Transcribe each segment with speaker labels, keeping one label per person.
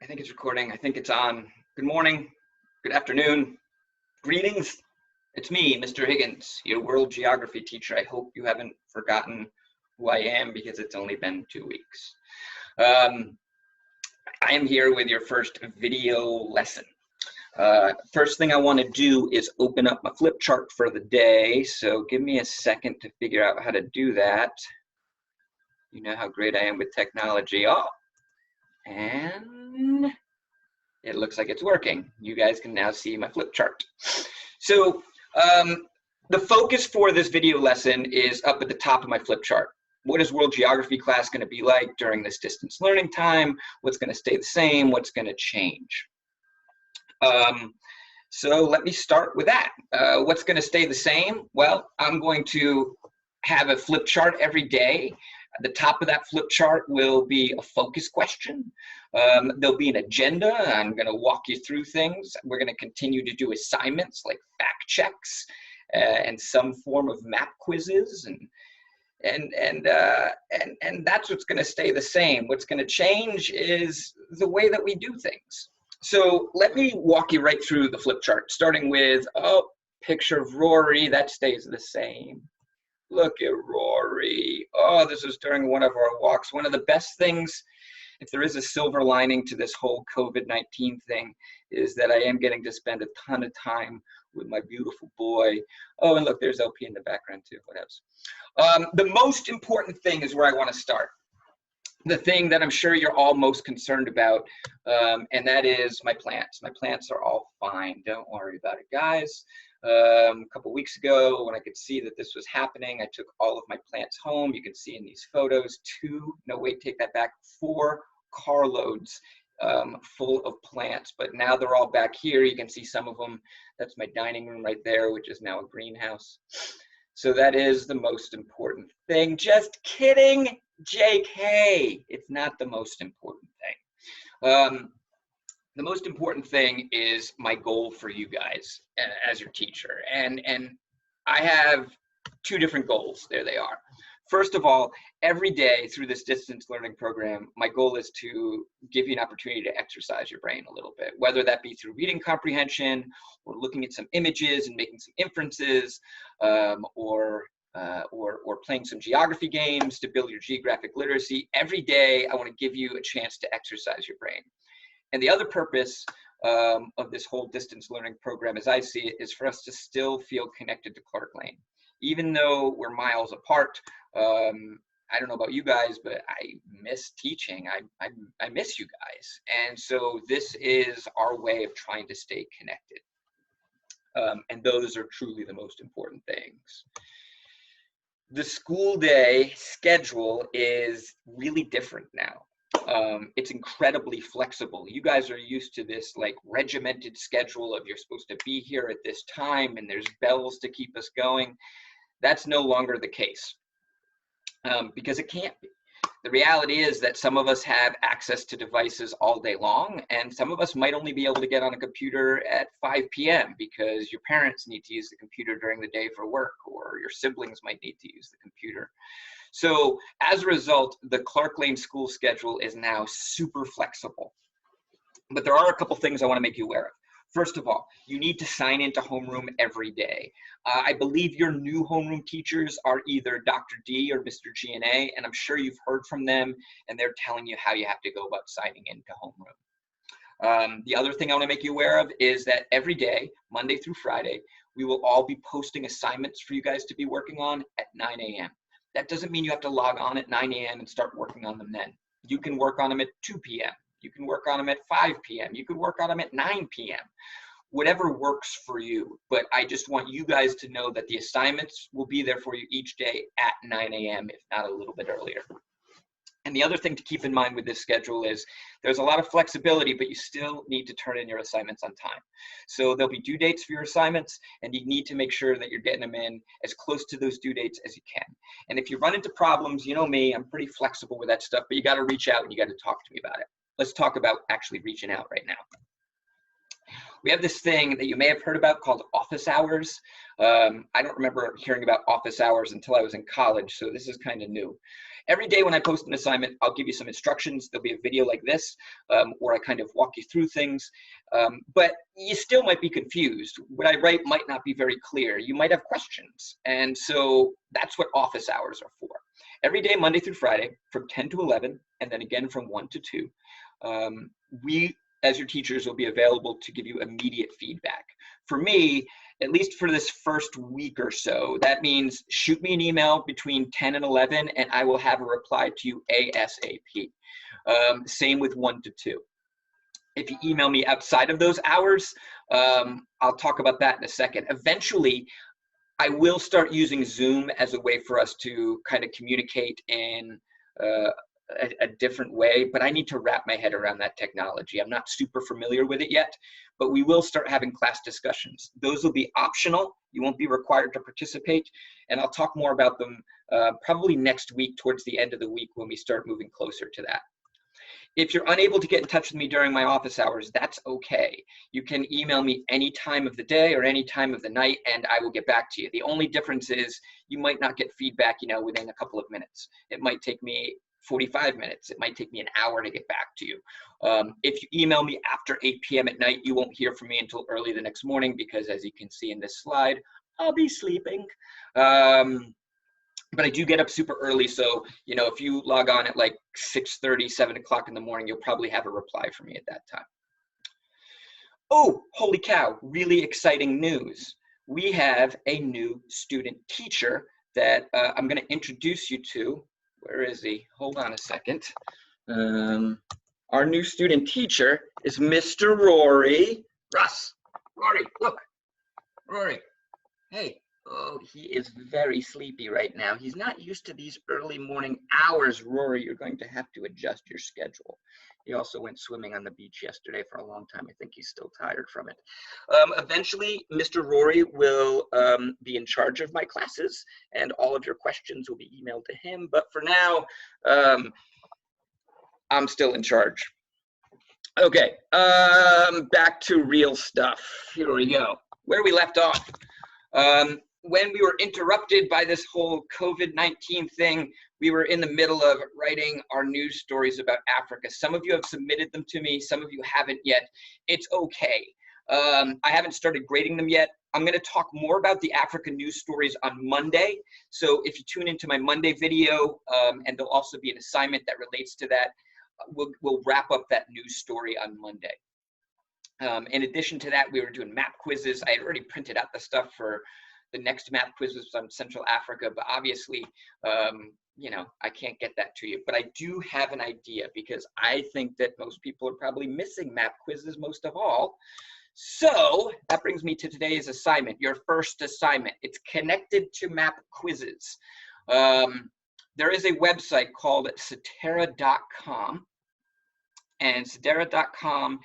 Speaker 1: think it's recording. I think it's on. Good morning, good afternoon, greetings. It's me, Mr. Higgins, your world geography teacher. I hope you haven't forgotten who I am because it's only been 2 weeks. I am here with your first video lesson. First thing I want to do is open up my flip chart for the day. So give me a second to figure out how to do that. You know how great I am with technology. Oh, and it looks like it's working. You guys can now see my flip chart. So the focus for this video lesson is up at the top of my flip chart. What is world geography class going to be like during this distance learning time? What's going to stay the same? What's going to change? So let me start with that. What's going to stay the same? Well, I'm going to have a flip chart every day. At the top of that flip chart will be a focus question. There'll be an agenda. I'm going to walk you through things. We're going to continue to do assignments like fact checks and some form of map quizzes, and that's what's going to stay the same. What's going to change is the way that we do things. So let me walk you right through the flip chart, starting with picture of Rory. That stays the same. Look at Rory. Oh, this was during one of our walks. One of the best things, if there is a silver lining to this whole COVID-19 thing, is that I am getting to spend a ton of time with my beautiful boy. Oh, and look, there's LP in the background too. What else? The most important thing is where I want to start. The thing that I'm sure you're all most concerned about, and that is my plants. My plants are all fine. Don't worry about it, guys. A couple weeks ago, when I could see that this was happening, I took all of my plants home. You can see in these photos, 4 carloads full of plants. But now they're all back here. You can see some of them. That's my dining room right there, which is now a greenhouse. So that is the most important thing. Just kidding, JK. It's not the most important thing. The most important thing is my goal for you guys as your teacher. And I have 2 different goals. There they are. First of all, every day through this distance learning program, my goal is to give you an opportunity to exercise your brain a little bit, whether that be through reading comprehension or looking at some images and making some inferences, or playing some geography games to build your geographic literacy. Every day, I want to give you a chance to exercise your brain. And the other purpose of this whole distance learning program, as I see it, is for us to still feel connected to Clark Lane. Even though we're miles apart, I don't know about you guys, but I miss teaching. I miss you guys. And so this is our way of trying to stay connected. And those are truly the most important things. The school day schedule is really different now. It's incredibly flexible. You guys are used to this like regimented schedule of you're supposed to be here at this time and there's bells to keep us going. That's no longer the case because it can't be. The reality is that some of us have access to devices all day long, and some of us might only be able to get on a computer at 5 p.m. because your parents need to use the computer during the day for work, or your siblings might need to use the computer. So as a result, the Clark Lane school schedule is now super flexible. But there are a couple things I want to make you aware of. First of all, you need to sign into homeroom every day. I believe your new homeroom teachers are either Dr. D or Mr. G&A, and I'm sure you've heard from them, and they're telling you how you have to go about signing into homeroom. The other thing I want to make you aware of is that every day, Monday through Friday, we will all be posting assignments for you guys to be working on at 9 a.m. That doesn't mean you have to log on at 9 a.m. and start working on them then. You can work on them at 2 p.m. You can work on them at 5 p.m. You can work on them at 9 p.m. Whatever works for you. But I just want you guys to know that the assignments will be there for you each day at 9 a.m., if not a little bit earlier. And the other thing to keep in mind with this schedule is there's a lot of flexibility, but you still need to turn in your assignments on time. So there'll be due dates for your assignments, and you need to make sure that you're getting them in as close to those due dates as you can. And if you run into problems, you know me, I'm pretty flexible with that stuff, but you got to reach out and you got to talk to me about it. Let's talk about actually reaching out right now. We have this thing that you may have heard about called office hours. I don't remember hearing about office hours until I was in college, so this is kind of new. Every day when I post an assignment, I'll give you some instructions. There'll be a video like this where I kind of walk you through things, but you still might be confused. What I write might not be very clear. You might have questions, and so that's what office hours are for. Every day, Monday through Friday, from 10 to 11, and then again from 1 to 2, we, as your teachers, will be available to give you immediate feedback. For me, at least for this first week or so, that means shoot me an email between 10 and 11, and I will have a reply to you ASAP. Same with 1 to 2. If you email me outside of those hours, I'll talk about that in a second. Eventually, I will start using Zoom as a way for us to kind of communicate in a different way, but I need to wrap my head around that technology. I'm not super familiar with it yet, but we will start having class discussions. Those will be optional. You won't be required to participate, and I'll talk more about them probably next week, towards the end of the week, when we start moving closer to that. If you're unable to get in touch with me during my office hours, that's okay. You can email me any time of the day or any time of the night, and I will get back to you. The only difference is you might not get feedback, within a couple of minutes. It might take me 45 minutes. It might take me an hour to get back to you. If you email me after 8 p.m. at night, you won't hear from me until early the next morning, because as you can see in this slide, I'll be sleeping. But I do get up super early, so if you log on at like 6:30, 7 o'clock in the morning, you'll probably have a reply from me at that time. Oh, holy cow, really exciting news. We have a new student teacher that I'm going to introduce you to. Where is he? Hold on a second. Our new student teacher is Mr. Rory. Russ, Rory, look. Rory, hey. Oh, he is very sleepy right now. He's not used to these early morning hours. Rory, you're going to have to adjust your schedule. He also went swimming on the beach yesterday for a long time. I think he's still tired from it. Eventually, Mr. Rory will be in charge of my classes, and all of your questions will be emailed to him. But for now, I'm still in charge. Okay, back to real stuff. Here we go. Where we left off. When we were interrupted by this whole COVID-19 thing, we were in the middle of writing our news stories about Africa. Some of you have submitted them to me, some of you haven't yet. It's okay. I haven't started grading them yet. I'm going to talk more about the Africa news stories on Monday. So if you tune into my Monday video, and there'll also be an assignment that relates to that, we'll wrap up that news story on Monday. In addition to that, we were doing map quizzes. I had already printed out the stuff for the next map quizzes on Central Africa, but obviously, I can't get that to you. But I do have an idea, because I think that most people are probably missing map quizzes most of all. So that brings me to today's assignment, your first assignment. It's connected to map quizzes. There is a website called Cetera.com, and Cetera.com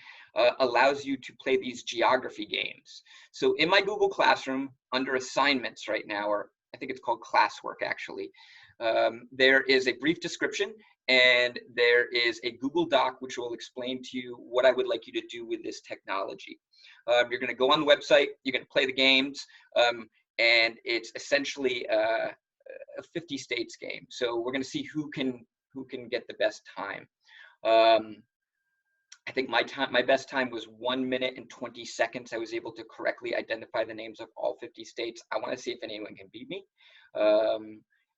Speaker 1: allows you to play these geography games. So in my Google Classroom, under assignments right now, or I think it's called classwork actually, there is a brief description, and there is a Google Doc which will explain to you what I would like you to do with this technology. You're going to go on the website, you're going to play the games, and it's essentially a 50 states game. So we're going to see who can get the best time. I think my best time was 1 minute and 20 seconds. I was able to correctly identify the names of all 50 states. I want to see if anyone can beat me.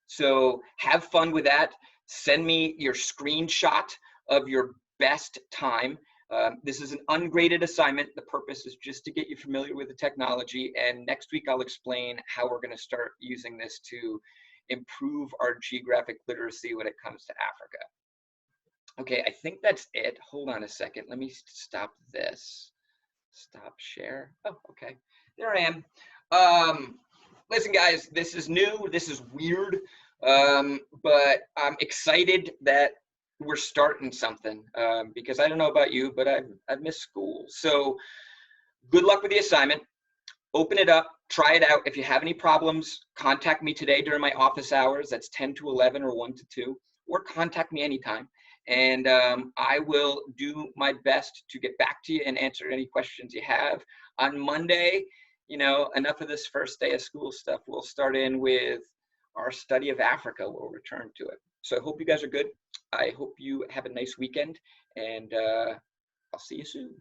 Speaker 1: So have fun with that. Send me your screenshot of your best time. This is an ungraded assignment. The purpose is just to get you familiar with the technology. And next week, I'll explain how we're going to start using this to improve our geographic literacy when it comes to Africa. Okay, I think that's it. Hold on a second. Let me stop this. Stop share. Oh, okay. There I am. Listen, guys, this is new. This is weird. But I'm excited that we're starting something, because I don't know about you, but I've missed school. So good luck with the assignment. Open it up. Try it out. If you have any problems, contact me today during my office hours. That's 10 to 11 or 1 to 2. Or contact me anytime. And I will do my best to get back to you and answer any questions you have. On Monday, enough of this first day of school stuff. We'll start in with our study of Africa will return to it. So I hope you guys are good. I hope you have a nice weekend, and I'll see you soon.